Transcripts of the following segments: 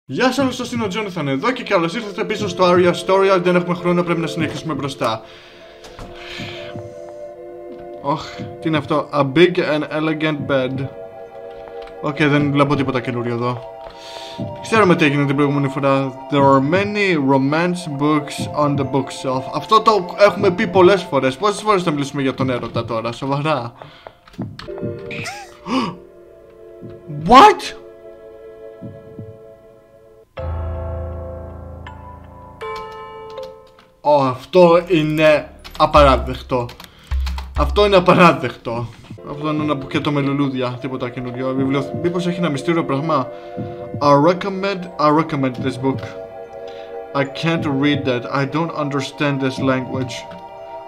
Γεια σας όλους, είναι ο JohnyThan εδώ και καλώς ήρθατε πίσω στο aria story. Δεν έχουμε χρόνο, πρέπει να συνεχίσουμε μπροστά. Τι είναι αυτό? A big and elegant bed. Δεν βλέπω τίποτα καινούριο εδώ. Ξέρουμε τι έγινε την προηγούμενη φορά. There are many romance books on the bookshelf. Αυτό το έχουμε πει πολλές φορές. Πόσες φορές θα μιλήσουμε για τον έρωτα τώρα, σοβαρά? What? Αυτό είναι απαράδεκτο. Αυτό είναι απαράδεκτο. Αυτό είναι ένα μπουκέτο με λουλούδια. Τίποτα καινούριο. Μήπως έχει ένα μυστήριο πράγμα? I recommend this book. I can't read it. I don't understand this language.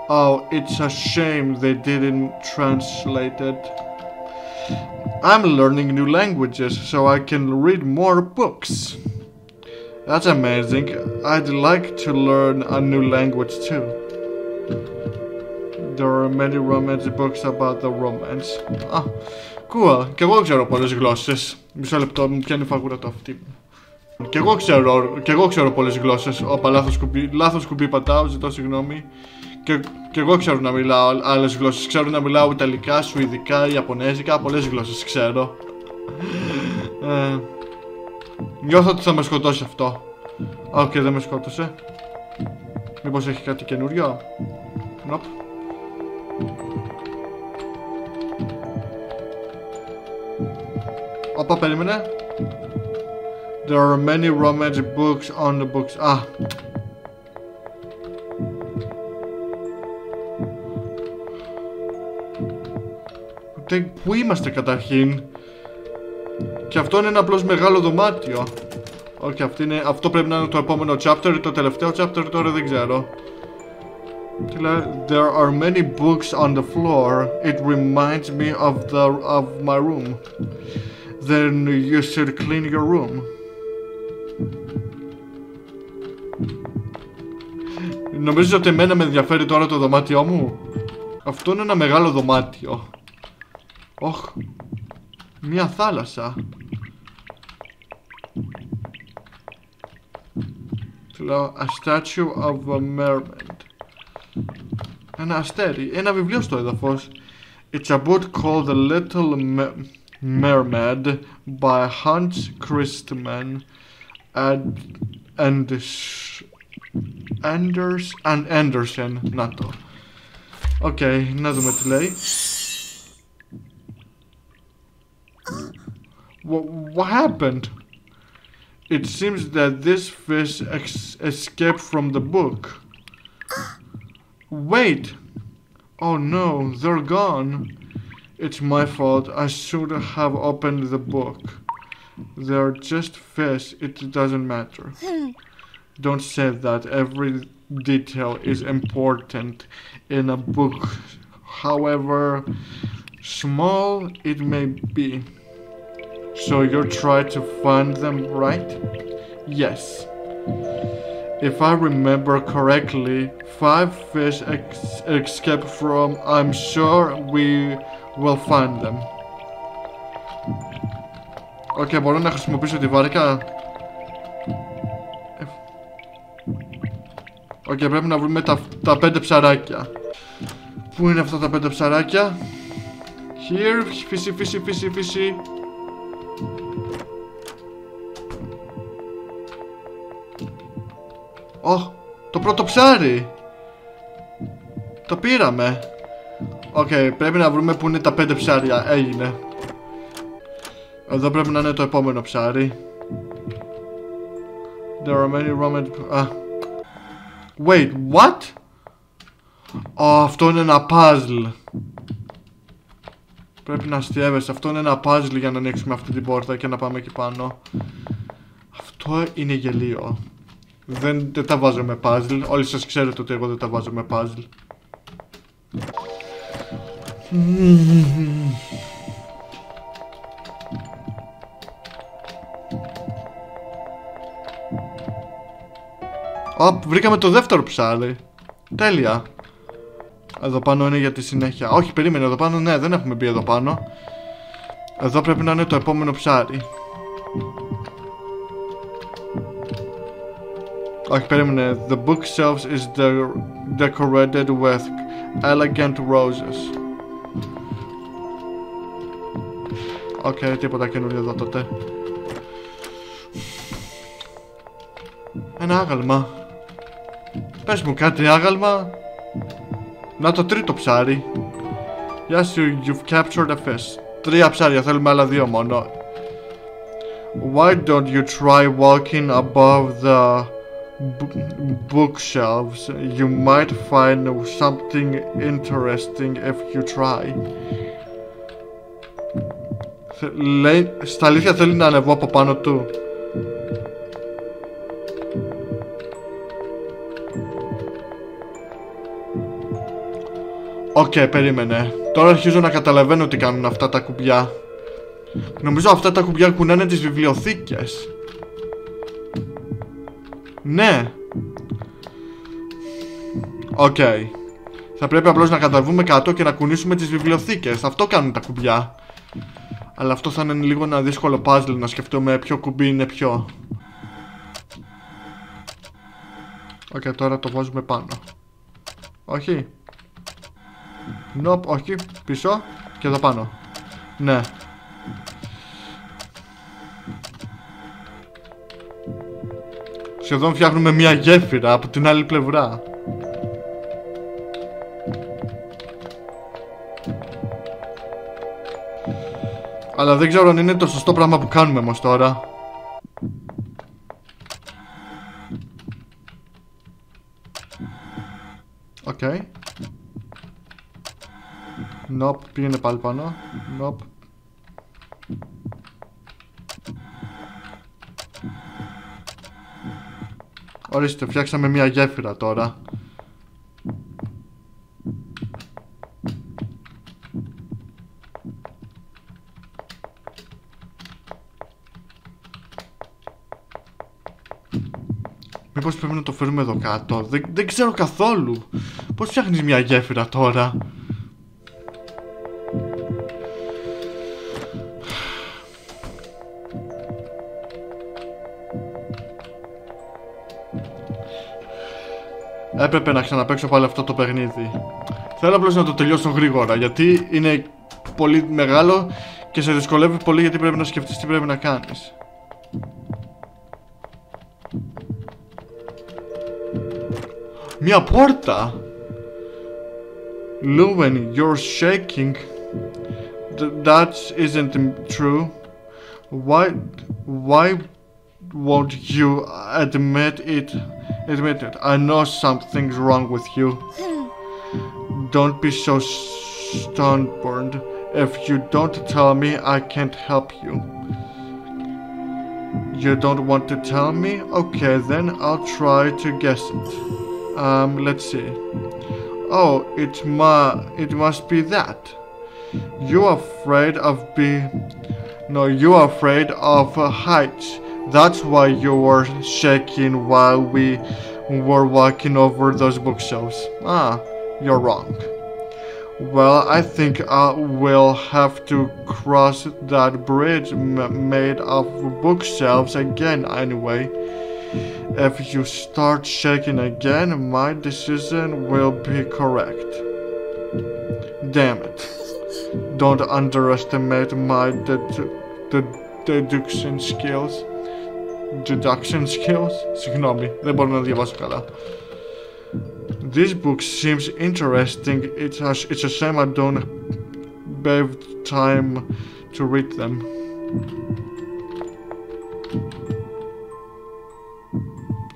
Oh, it's a shame they didn't translate it. I'm learning new languages so I can read more books. That's amazing. I'd like to learn a new language too. There are many romance books about the romance. Cool. Και εγώ ξέρω πολλές γλώσσες. Μισό λεπτό, μου πιάνει φαγούρα το αυτή. Και εγώ ξέρω πολλές γλώσσες. Όπα, λάθος κουμπί πατάω, ζητώ συγγνώμη. Και εγώ ξέρω να μιλάω άλλες γλώσσες. Ξέρω να μιλάω ιταλικά, σουηδικά, ιαπωνέζικα. Πολλές γλώσσες ξέρω. Νιώθω ότι θα με σκοτώσει αυτό. Δεν με σκότωσε. Μήπως έχει κάτι καινούριο? Nope. Όπα, περίμενε. There are many romance books on the books. Πού είμαστε καταρχήν? Και αυτό είναι ένα απλώς μεγάλο δωμάτιο. Αυτό πρέπει να είναι το επόμενο chapter ή το τελευταίο chapter, τώρα δεν ξέρω. There are many books on the floor. It reminds me of my room. Then you should clean your room. Νομίζω ότι εμένα με ενδιαφέρει τώρα το δωμάτιό μου. Αυτό είναι ένα μεγάλο δωμάτιο. Μια θάλασσα. A statue of a mermaid. Ένα αστέρι. Ένα βιβλίο στο έδαφος. It's a book called The Little Mermaid by Hans Christman and Anderson. Να το. Να δούμε τι λέει. What happened? It seems that this fish escaped from the book. Wait! Oh no, they're gone. It's my fault. I should have opened the book. They're just fish. It doesn't matter. Don't say that. Every detail is important in a book, however small it may be. So you're trying to find them, right? Yes. If I remember correctly, 5 fish escaped from. I'm sure we will find them. Μπορώ να χρησιμοποιήσω τη βάρκα. Πρέπει να βρούμε τα 5 ψαράκια. Πού είναι αυτά τα 5 ψαράκια? Here, φύση. Το πρώτο ψάρι! Το πήραμε! Πρέπει να βρούμε που είναι τα 5 ψάρια. Έγινε. Εδώ πρέπει να είναι το επόμενο ψάρι. There are many romance... Wait, what? Αυτό είναι ένα puzzle. Πρέπει να αστείευεσαι. Αυτό είναι ένα puzzle για να ανοίξουμε αυτή την πόρτα και να πάμε εκεί πάνω. Αυτό είναι γελίο. Δεν τα βάζω με puzzle. Όλοι σας ξέρετε ότι εγώ δεν τα βάζω με puzzle. Βρήκαμε το δεύτερο ψάρι. Τέλεια. Εδώ πάνω είναι για τη συνέχεια. Όχι, περίμενε, εδώ πάνω, ναι, δεν έχουμε μπει εδώ πάνω. Εδώ πρέπει να είναι το επόμενο ψάρι. Όχι, περίμενε. The bookshelves is decorated with elegant roses. Οκ, τίποτα καινούριο εδώ τότε. Ένα άγαλμα. Πες μου κάτι άγαλμα. Να το τρίτο ψάρι. Yes, you've captured a fish. 3 ψάρια, θέλουμε άλλα 2 μόνο. Why don't you try walking above the bookshelves? You might find something interesting if you try. Λέει, στα αλήθεια θέλει να ανεβώ από πάνω του. Οκ, περίμενε. Τώρα αρχίζω να καταλαβαίνω τι κάνουν αυτά τα κουμπιά. Νομίζω αυτά τα κουμπιά κουνάνε τις βιβλιοθήκες. Ναι. Οκ. Θα πρέπει απλώς να καταβούμε κάτω και να κουνήσουμε τις βιβλιοθήκες. Αυτό κάνουν τα κουμπιά. Αλλά αυτό θα είναι λίγο ένα δύσκολο puzzle, να σκεφτούμε ποιο κουμπί είναι ποιο. Οκ, τώρα το βάζουμε πάνω. Όχι. Nope, όχι. Πίσω και εδώ πάνω. Ναι. Σχεδόν φτιάχνουμε μια γέφυρα από την άλλη πλευρά. Αλλά δεν ξέρω αν είναι το σωστό πράγμα που κάνουμε όμως τώρα. Οκ. Nope, πήγαινε πάλι πάνω. Nope. Ορίστε, φτιάξαμε μια γέφυρα τώρα. Μήπως πρέπει να το φέρουμε εδώ κάτω? Δεν ξέρω καθόλου. Πώς φτιάχνεις μια γέφυρα τώρα? Έπρεπε να ξαναπαίξω πάλι αυτό το παιχνίδι. Θέλω απλώς να το τελειώσω γρήγορα, γιατί είναι πολύ μεγάλο και σε δυσκολεύει πολύ, γιατί πρέπει να σκεφτείς τι πρέπει να κάνεις. Μια πόρτα! Lewin, you're shaking. That isn't true. Why won't you admit it? Admit it. I know something's wrong with you. Don't be so stubborn. If you don't tell me, I can't help you. You don't want to tell me? Okay, then I'll try to guess it. Let's see. Oh, it must be that. You're afraid of heights. That's why you were shaking while we were walking over those bookshelves. Ah, you're wrong. Well, I think I will have to cross that bridge made of bookshelves again anyway. If you start shaking again, my decision will be correct. Damn it. Don't underestimate my deduction skills. Συγγνώμη, δεν μπορώ να διαβάσω καλά. This book seems interesting. It's a shame I don't have time to read them.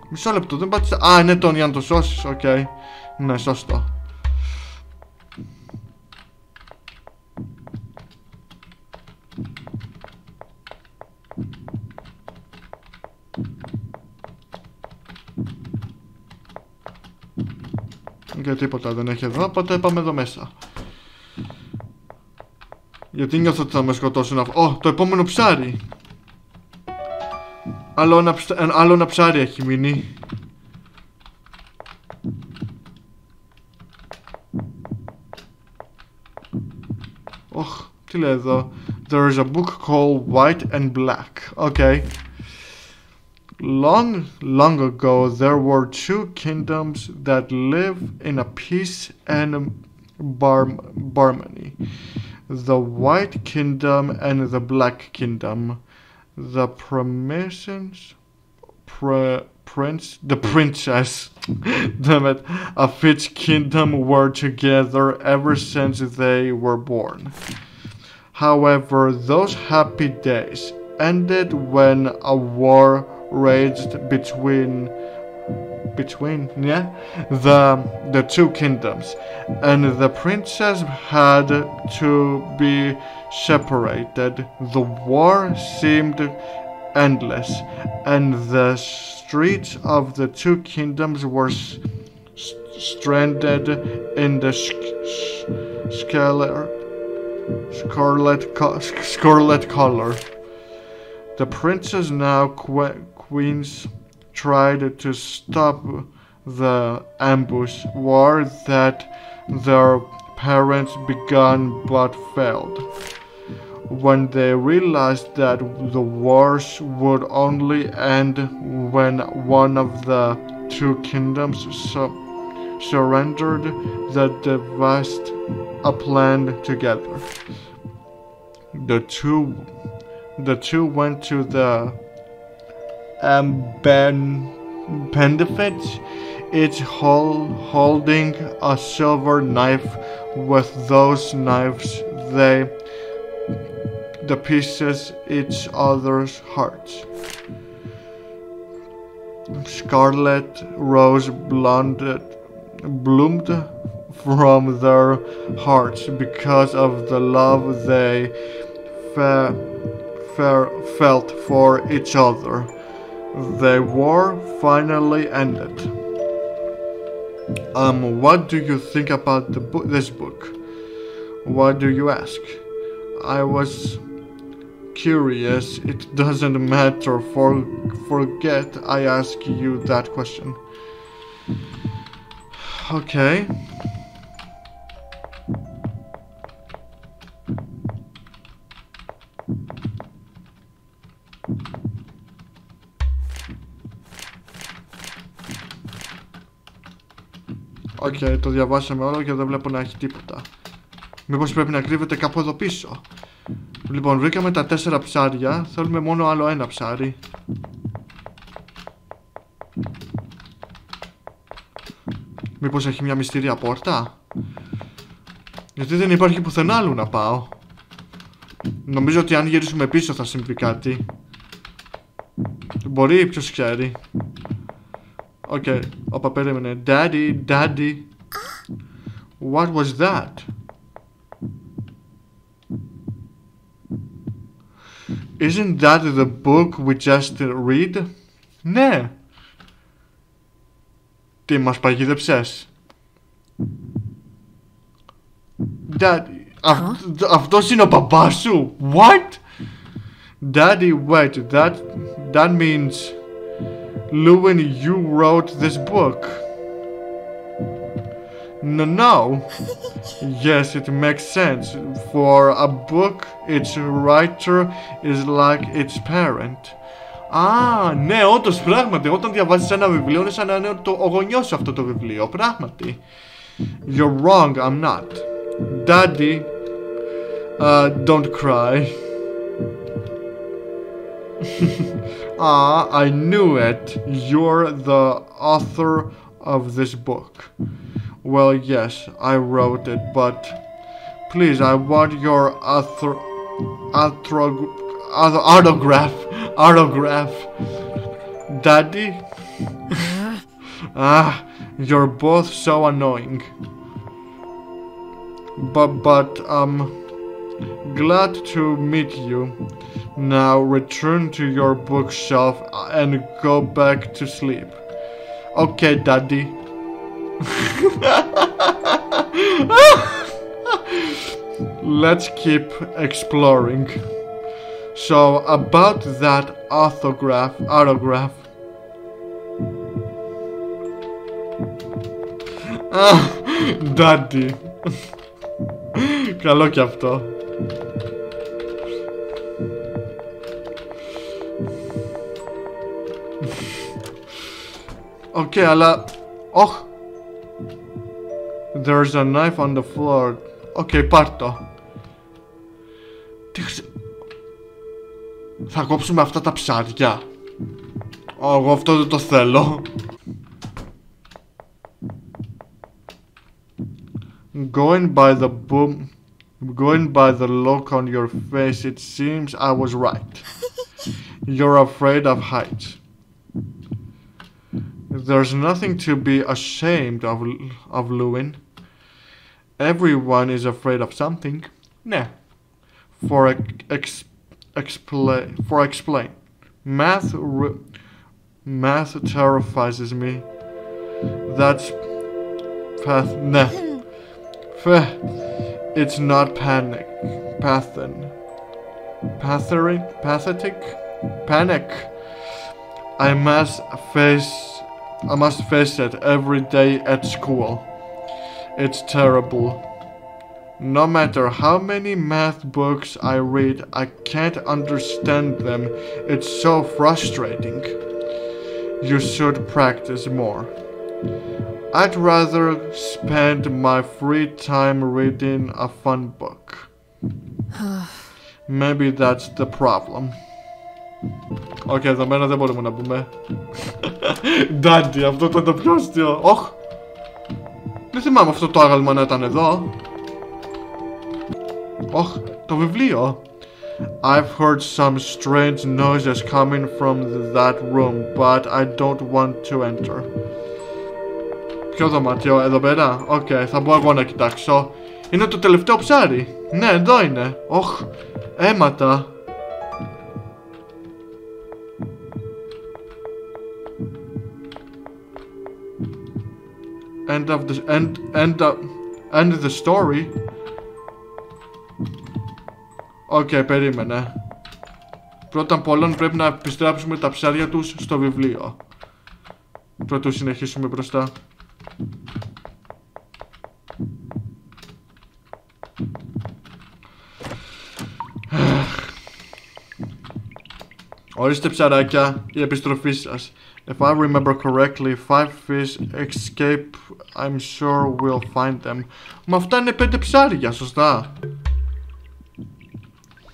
Μισό λεπτό, δεν πάτησα. Α, είναι τον για να το σώσεις, οκ. Ναι, σωστό. Και τίποτα δεν έχει εδώ, οπότε πάμε εδώ μέσα. Γιατί νιώθω ότι θα με σκοτώσουν αυτό. Το επόμενο ψάρι. Άλλο ένα ψάρι έχει μείνει. Τι λέει εδώ? There is a book called White and Black. Okay. Long ago, there were two kingdoms that lived in a peace and harmony. The White Kingdom and the Black Kingdom. The princess, damn it, of each kingdom were together ever since they were born. However, those happy days ended when a war raged between the two kingdoms, and the princess had to be separated. The war seemed endless, and the streets of the two kingdoms were stranded in the scarlet color. The princess, now queens, tried to stop the ambush war that their parents began but failed. When they realized that the wars would only end when one of the two kingdoms surrendered, they devised a plan together. The two went to the benefits, each holding a silver knife. With those knives, they pieces each other's hearts. Scarlet rose bloomed from their hearts because of the love they felt for each other. The war finally ended. What do you think about this book? Why do you ask? I was curious. It doesn't matter. Forget I asked you that question. Okay. Okay, το διαβάσαμε όλο και δεν βλέπω να έχει τίποτα. Μήπως πρέπει να κρύβεται κάπου εδώ πίσω. Λοιπόν, βρήκαμε τα 4 ψάρια. Θέλουμε μόνο άλλο ένα ψάρι. Μήπως έχει μια μυστήρια πόρτα. Γιατί δεν υπάρχει πουθενά άλλου να πάω. Νομίζω ότι αν γυρίσουμε πίσω θα συμβεί κάτι. Μπορεί, ποιος ξέρει. Okay, όπα περίμενε. Daddy. What was that? Isn't that the book we just read? Ναι. Τι, μας παγίδεψες? Αυτός είναι ο μπαμπάς σου? What? Daddy, wait, that means lewin, you wrote this book. No. Yes, it makes sense. For a book, its writer is like its parent. Ναι, όντως, πράγματι. Όταν διαβάζεις ένα βιβλίο, είναι σαν να είναι ο γονιός σου αυτό το βιβλίο. Πράγματι. You're wrong, I'm not. Daddy, don't cry. I knew it. You're the author of this book. Well, yes, I wrote it, but please, I want your autograph. Daddy? You're both so annoying. But glad to meet you. Now return to your bookshelf and go back to sleep. Okay, Daddy. Let's keep exploring. So, about that autograph. Daddy. Καλό κι αυτό. Οκ, αλλά... Οχ! There's a knife on the floor. Οκ, πάρ' το. Θα κόψουμε αυτά τα ψάρια. Εγώ αυτό δεν το θέλω. Going by the look on your face, it seems I was right. You're afraid of heights. There's nothing to be ashamed of, lewin. Everyone is afraid of something. Ναι. Explain. Math terrifies me. That's ναι. It's not panic. I must face it every day at school. It's terrible. No matter how many math books I read, I can't understand them. It's so frustrating. You should practice more. I'd rather spend my free time reading a fun book. Maybe that's the problem. Οκ, εδώ μένα δεν μπορούμε να πούμε. Ντάντι, αυτό ήταν το πιο αστείο. Όχ! Δεν θυμάμαι αυτό το άγαλμα να ήταν εδώ. Όχ, το βιβλίο. I've heard some strange noises coming from that room, but I don't want to enter. Ποιο δωμάτιο, εδώ πέρα? Οκ, θα μπω εγώ να κοιτάξω. Είναι το τελευταίο ψάρι. Ναι, εδώ είναι. Όχ, αίματα. End the story. Οκ, περίμενε. Πρώτα απ' όλων πρέπει να επιστρέψουμε τα ψάρια τους στο βιβλίο. Πρωτού συνεχίσουμε μπροστά. Ορίστε ψαράκια, η επιστροφή σας. If I remember correctly, 5 fish escape. I'm sure we'll find them. Μα αυτά είναι 5 ψάρια, σωστά?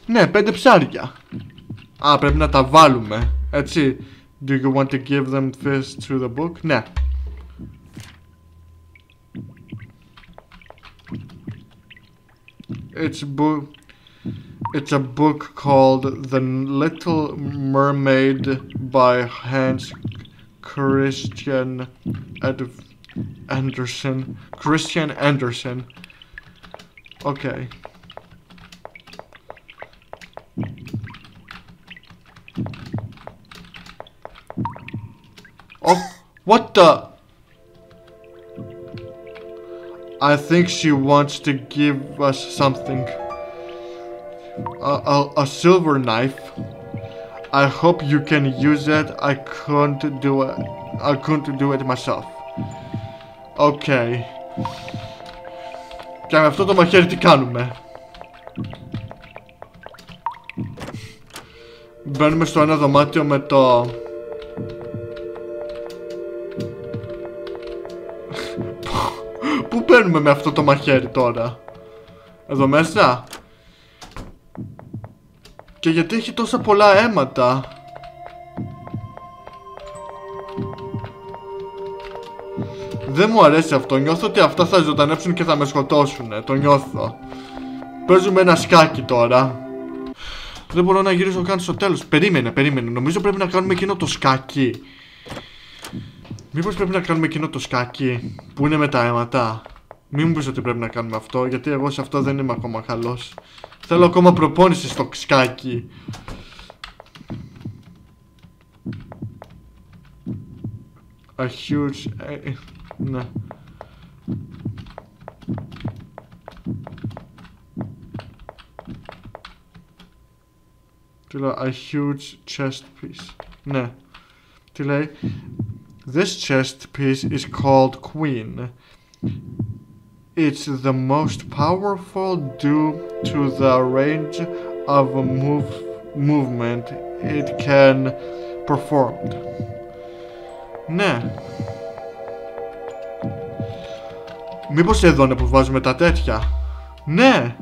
Ναι, 5 ψάρια. Α, πρέπει να τα βάλουμε, έτσι. Do you want to give them fish to the book? Ναι. It's a book called The Little Mermaid by Hans Christian Andersen. Okay. Oh, what the? I think she wants to give us something. A silver knife. I hope you can use it. I couldn't do it myself. Okay. Και με αυτό το μαχαίρι τι κάνουμε? Μπαίνουμε στο ένα δωμάτιο με το... Πού μπαίνουμε με αυτό το μαχαίρι τώρα? Εδώ μέσα? Και γιατί έχει τόσα πολλά αίματα? Δεν μου αρέσει αυτό. Νιώθω ότι αυτά θα ζωντανέψουν και θα με σκοτώσουνε. Το νιώθω. Παίζουμε ένα σκάκι τώρα. Δεν μπορώ να γυρίσω καν στο τέλος. Περίμενε. Νομίζω πρέπει να κάνουμε εκείνο το σκάκι. Μήπως πρέπει να κάνουμε εκείνο το σκάκι που είναι με τα αίματα? Μην μου πεις ότι πρέπει να κάνουμε αυτό, γιατί εγώ σε αυτό δεν είμαι ακόμα καλός. Θέλω ακόμα προπόνηση στο σκάκι. A huge... ναι. Τι λέω? A huge chest piece. Ναι. Τι λέει? This chest piece is called Queen. It's the most powerful due to the range of movement it can perform. Ναι. Μήπως εδώ είναι που βάζουμε τα τέτοια? Ναι.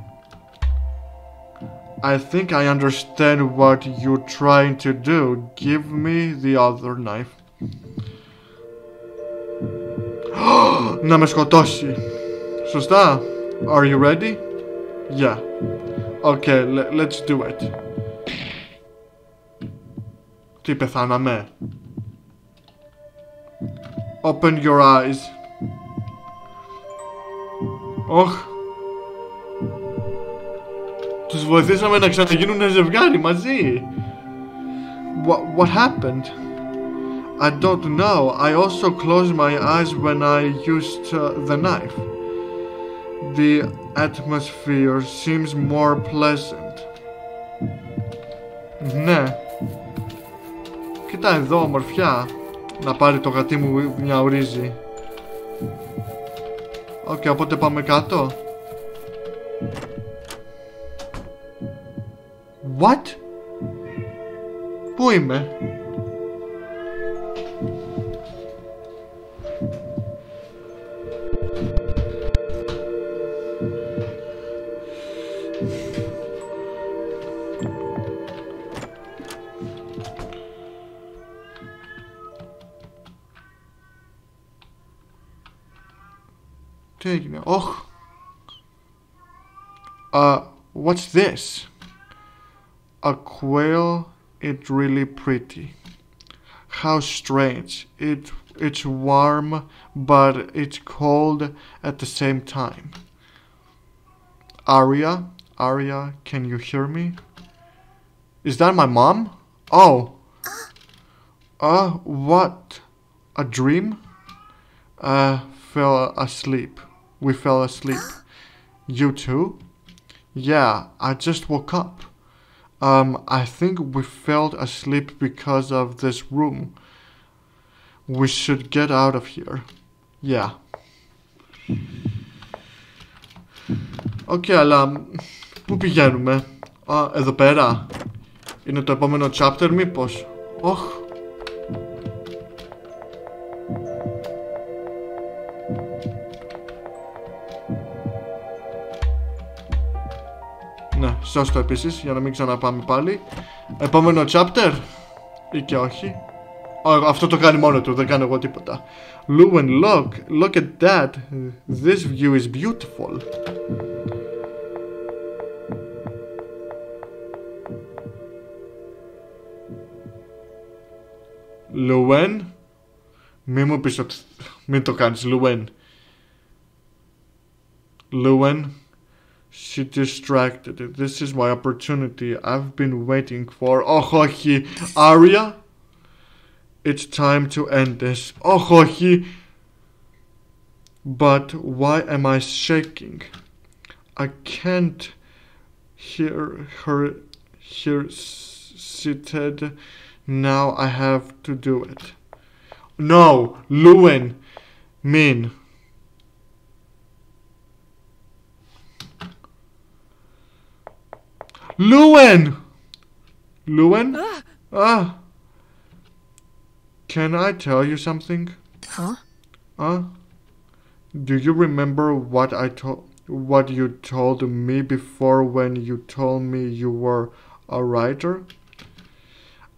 I think I understand what you're trying to do. Give me the other knife. Να με σκοτώσει. Σωστά? Are you ready? Yeah. Okay, let's do it. Τι πεθάναμε? Open your eyes. Τους βοηθήσαμε να ξαναγίνουν ζευγάρι μαζί. What happened? I don't know. I also closed my eyes when I used the knife. The atmosphere seems more pleasant. Ναι. Κοίτα εδώ, ομορφιά. Να πάρει το γατί μου μια ορίζη. Οκ, οπότε πάμε κάτω. What? Πού είμαι? Τι έγινε? What's this? A quail. It's really pretty. How strange. It's warm, but it's cold at the same time. Aria, can you hear me? Is that my mom? Oh. What? A dream? Fell asleep. We fell asleep. You too? Yeah, I just woke up. I think we fell asleep because of this room. We should get out of here. Yeah. Okay, αλλά πού πηγαίνουμε? Εδώ πέρα. Είναι το επόμενο chapter μήπως? Ναι, σώστο επίσης, για να μην ξαναπάμε πάλι. Επόμενο chapter ή και όχι? Αυτό το κάνει μόνο του, δεν κάνω εγώ τίποτα. Lewin, look at that. This view is beautiful. Lewin, μην μου πεις ότι... Μην το κάνεις, Lewin. Lewin. She distracted. This is my opportunity I've been waiting for. Όχι, aria. It's time to end this. Όχι. But why am I shaking? I can't hear her here seated. Now I have to do it. No, Lewin. Mean. Lewin! Can I tell you something? Huh? Do you remember what you told me before when you told me you were a writer?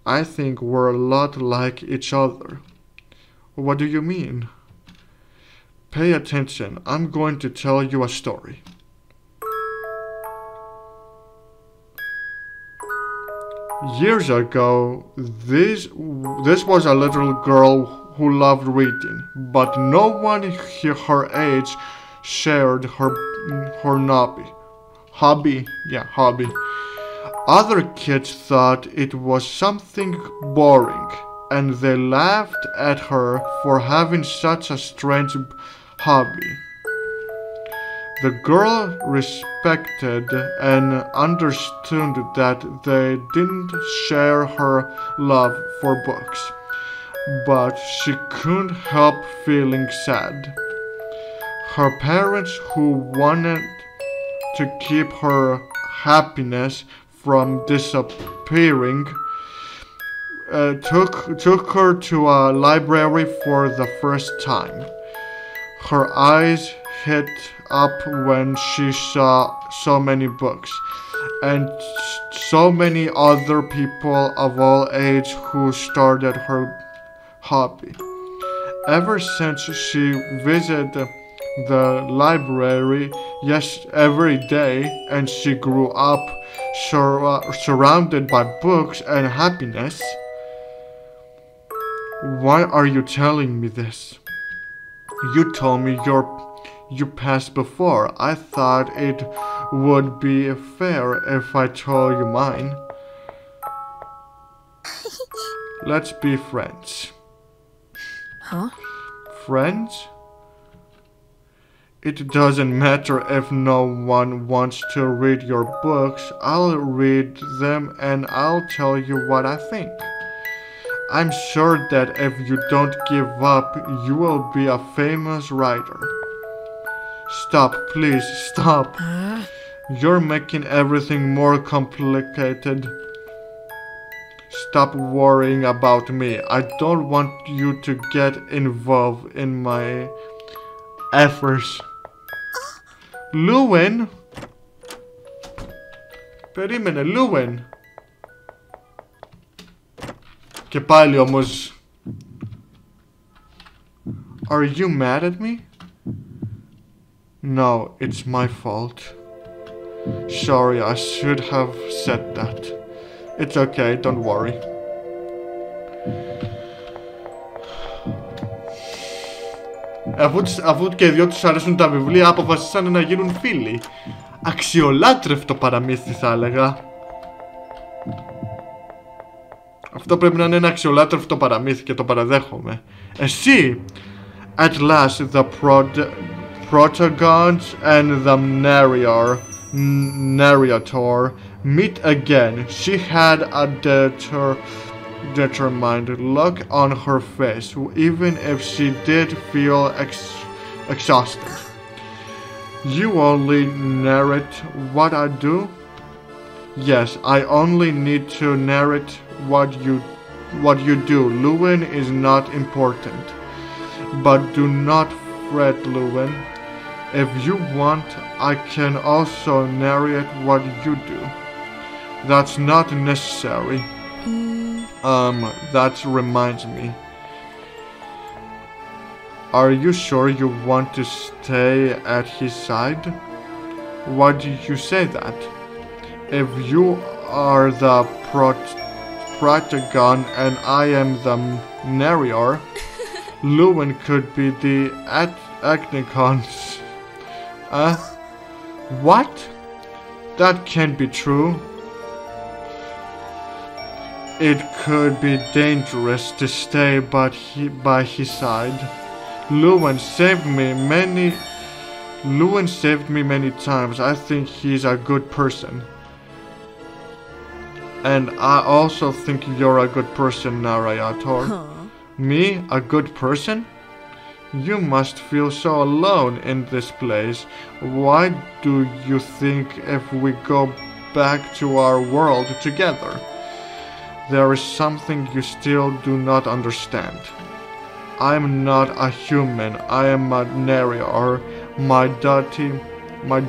I think we're a lot like each other. What do you mean? Pay attention. I'm going to tell you a story. Years ago, this was a little girl who loved reading, but no one her age shared her hobby. Other kids thought it was something boring, and they laughed at her for having such a strange hobby. The girl respected and understood that they didn't share her love for books, but she couldn't help feeling sad. Her parents, who wanted to keep her happiness from disappearing, took her to a library for the first time. Her eyes lit up when she saw so many books and so many other people of all age who started her hobby. Ever since she visited the library every day and she grew up surrounded by books and happiness. Why are you telling me this? You told me you passed before. I thought it would be fair if I told you mine. Let's be friends. Huh? Friends? It doesn't matter if no one wants to read your books. I'll read them and I'll tell you what I think. I'm sure that if you don't give up, you will be a famous writer. Stop, please, stop. You're making everything more complicated. Stop worrying about me. I don't want you to get involved in my efforts. Lewin? Περίμενε, Lewin. Και πάλι όμως. Are you mad at me? No, it's my fault. Sorry, I should have said that. It's okay, don't worry. Αφού και οι δυο τους αρέσουν τα βιβλία, αποφασίσανε να γίνουν φίλοι. Αξιολάτρευτο παραμύθι, θα έλεγα. Αυτό πρέπει να είναι ένα αξιολάτρευτο παραμύθι και το παραδέχομαι. Εσύ! At last the protagonists and the narrator meet again. She had a determined look on her face, even if she did feel exhausted. You only narrate what I do? Yes, I only need to narrate what you do. Lewin is not important. But do not fret, Lewin. If you want, I can also narrate what you do. That's not necessary. That reminds me. Are you sure you want to stay at his side? Why do you say that? If you are the protagon and I am the narrator, Lewin could be the Agnicons. What? That can't be true. It could be dangerous to stay by his side. Lewin saved me many times. I think he's a good person. And I also think you're a good person, narrator. Me, a good person? You must feel so alone in this place. Why do you think if we go back to our world together? There is something you still do not understand. I am not a human. I am a narrator. My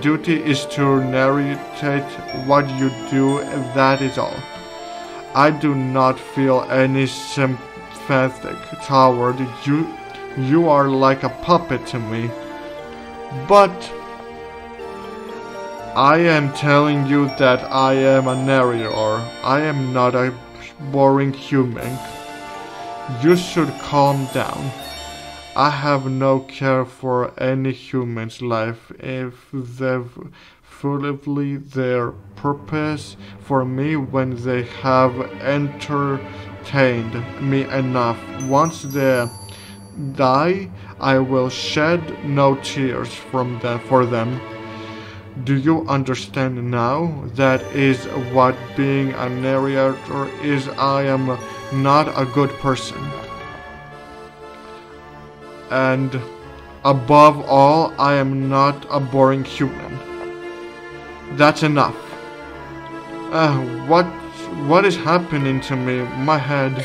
duty is to narrate what you do, that is all. I do not feel any sympathetic toward you. You are like a puppet to me. But I am telling you that I am a narrator. I am not a boring human. You should calm down. I have no care for any human's life if they've fulfilled their purpose for me when they have entertained me enough. Once they die, I will shed no tears for them. Do you understand now? That is what being a narrator is. I am not a good person. And above all, I am not a boring human. That's enough. What is happening to me? My head.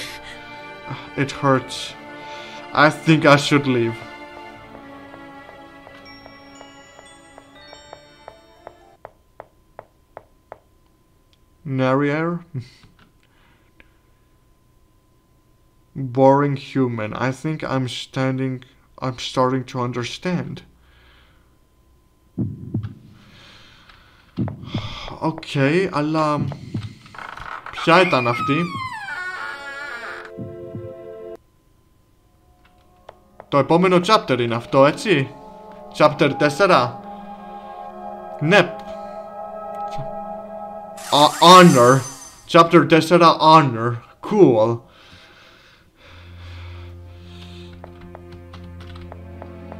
It hurts. I think I should leave. Narrier. Boring human. I think I'm starting to understand. Okay, αλλά ποια ήταν αυτή? Το επόμενο chapter είναι αυτό, έτσι? Chapter 4. Ναι. Honor. Chapter 4, honor. Cool.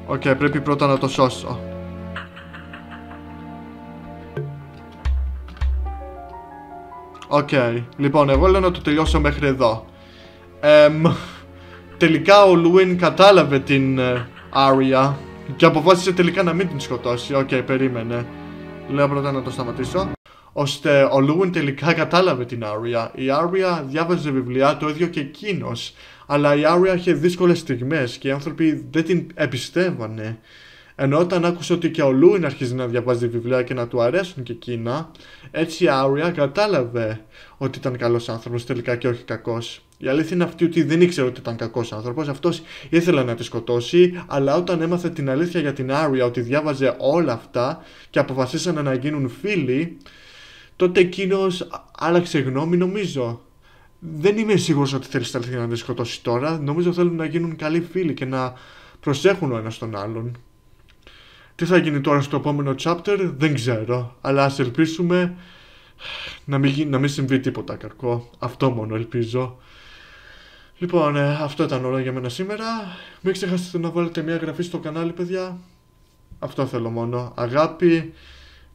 Οκ, πρέπει πρώτα να το σώσω. Οκ, λοιπόν, εγώ λέω να το τελειώσω μέχρι εδώ. Τελικά ο lewin κατάλαβε την aria και αποφάσισε τελικά να μην την σκοτώσει. Οκ, περίμενε. Λέω πρώτα να το σταματήσω. Ώστε ο lewin τελικά κατάλαβε την aria. Η aria διάβαζε βιβλία, το ίδιο και εκείνος. Αλλά η aria είχε δύσκολες στιγμές και οι άνθρωποι δεν την εμπιστεύανε. Ενώ όταν άκουσε ότι και ο lewin αρχίζει να διαβάζει βιβλία και να του αρέσουν και εκείνα, έτσι η aria κατάλαβε ότι ήταν καλός άνθρωπος τελικά και όχι κακός. Η αλήθεια είναι αυτή ότι δεν ήξερε ότι ήταν κακός άνθρωπος, αυτός ήθελε να τη σκοτώσει, αλλά όταν έμαθε την αλήθεια για την aria ότι διάβαζε όλα αυτά και αποφασίσανε να γίνουν φίλοι, τότε εκείνος άλλαξε γνώμη, νομίζω. Δεν είμαι σίγουρος ότι θέλει στα αλήθεια να τη σκοτώσει τώρα. Νομίζω θέλουν να γίνουν καλοί φίλοι και να προσέχουν ο ένας τον άλλον. Τι θα γίνει τώρα στο επόμενο chapter δεν ξέρω. Αλλά ας ελπίσουμε να μην συμβεί τίποτα κακό. Αυτό μόνο ελπίζω. Λοιπόν, αυτό ήταν όλο για μένα σήμερα. Μην ξεχάσετε να βάλετε μια εγγραφή στο κανάλι, παιδιά. Αυτό θέλω μόνο. Αγάπη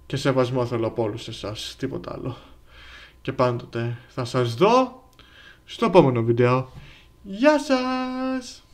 και σεβασμό θέλω από όλους εσάς. Τίποτα άλλο. Και πάντοτε θα σας δω στο επόμενο βίντεο. Γεια σας!